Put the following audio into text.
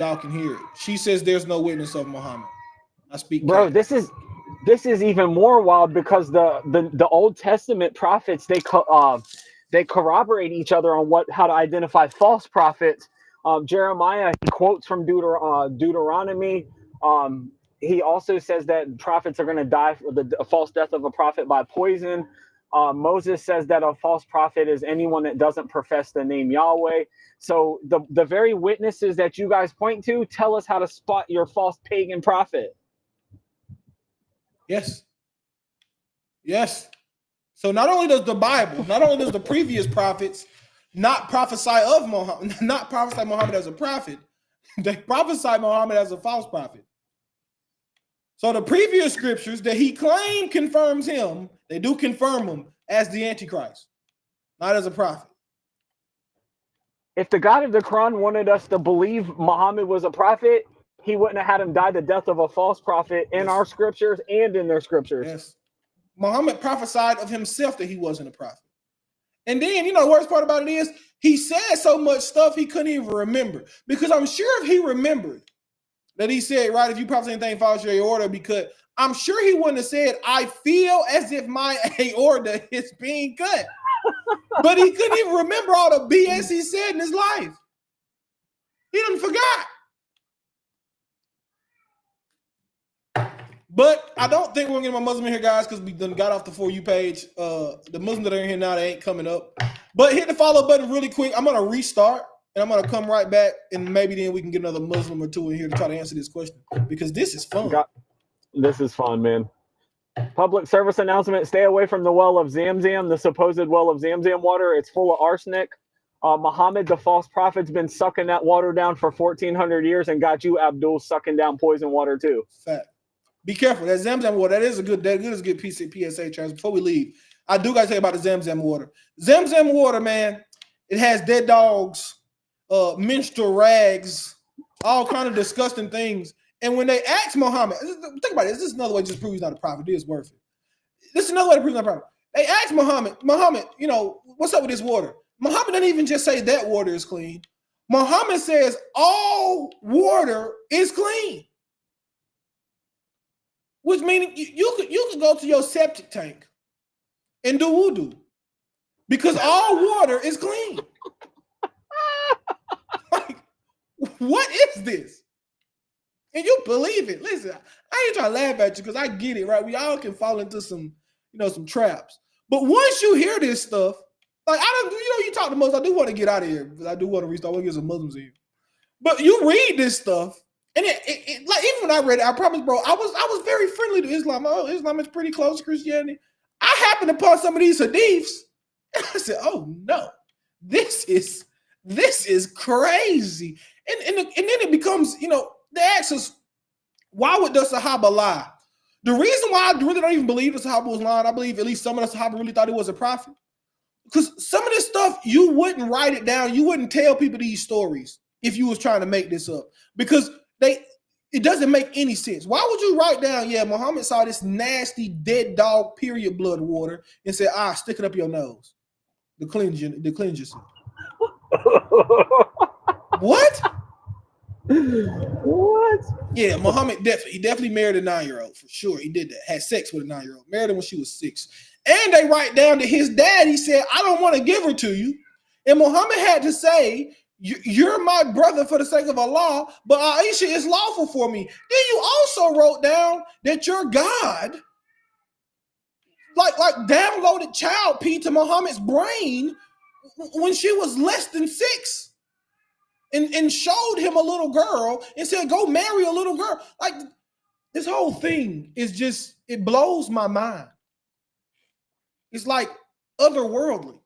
Y'all can hear it. She says there's no witness of Muhammad. I speak Bro, cat. this is even more wild because the Old Testament prophets they corroborate each other on how to identify false prophets. Jeremiah, he quotes from Deuteronomy. He also says that prophets are going to die for a false death of a prophet by poison. Moses says that a false prophet is anyone that doesn't profess the name Yahweh. So the very witnesses that you guys point to tell us how to spot your false pagan prophet. Yes. Yes. So not only does the Bible, not only does the previous prophets not prophesy of Muhammad, not prophesy Muhammad as a prophet, they prophesy Muhammad as a false prophet. So the previous scriptures that he claimed confirms him, they do confirm him as the Antichrist, not as a prophet. If the God of the Quran wanted us to believe Muhammad was a prophet, he wouldn't have had him die the death of a false prophet in our scriptures and in their scriptures. Yes. Muhammad prophesied of himself that he wasn't a prophet. And then, the worst part about it is he said so much stuff he couldn't even remember. Because I'm sure if he remembered that he said, right, if you prophesy anything, follow your aorta, because I'm sure he wouldn't have said, I feel as if my aorta is being cut. But he couldn't even remember all the BS he said in his life. He done forgot. But I don't think we're going to get my Muslim in here, guys, because we done got off the For You page. The Muslims that are in here now, they ain't coming up. But hit the follow button really quick. I'm going to restart, and I'm going to come right back, and maybe then we can get another Muslim or two in here to try to answer this question, because this is fun. This is fun, man. Public service announcement: stay away from the well of ZamZam, the supposed well of ZamZam water. It's full of arsenic. Muhammad, the false prophet's been sucking that water down for 1,400 years and got you, Abdul, sucking down poison water too. Fact. Be careful. That ZamZam water, that is a good PSA charge. Before we leave, I do got to tell you about the ZamZam water. ZamZam water, man, it has dead dogs, menstrual rags, all kind of disgusting things. And when they asked Muhammad, think about it, this is another way to just prove he's not a prophet. It is worth it. This is another way to prove he's not a prophet. They asked Muhammad, what's up with this water? Muhammad doesn't even just say that water is clean. Muhammad says all water is clean. Which means you could go to your septic tank and do wudu, because all water is clean. Like, what is this? And you believe it. Listen, I ain't trying to laugh at you because I get it, right? We all can fall into some traps. But once you hear this stuff, like you talk to most, I do want to get out of here because I do want to restart. I want to get some Muslims in. But you read this stuff. And it like, even when I read it, I promise, bro, I was very friendly to Islam. Oh, Islam is pretty close to Christianity. I happened upon some of these hadiths, and I said, "Oh no, this is crazy." And then it becomes, they ask us, why would the Sahaba lie? The reason why I really don't even believe the Sahaba was lying, I believe at least some of the Sahaba really thought he was a prophet, because some of this stuff you wouldn't write it down, you wouldn't tell people these stories if you was trying to make this up, because it doesn't make any sense. Why would you write down, Muhammad saw this nasty dead dog period blood water and said, stick it up your nose to cleanse yourself? What? What? Yeah, Muhammad definitely married a 9-year-old for sure. He did that. Had sex with a 9-year-old. Married her when she was 6. And they write down that his daddy said, I don't want to give her to you. And Muhammad had to say, you're my brother for the sake of Allah, but Aisha is lawful for me. Then you also wrote down that your God like downloaded child pee to Muhammad's brain when she was less than 6 and showed him a little girl and said, go marry a little girl. Like, this whole thing is just, it blows my mind. It's like otherworldly.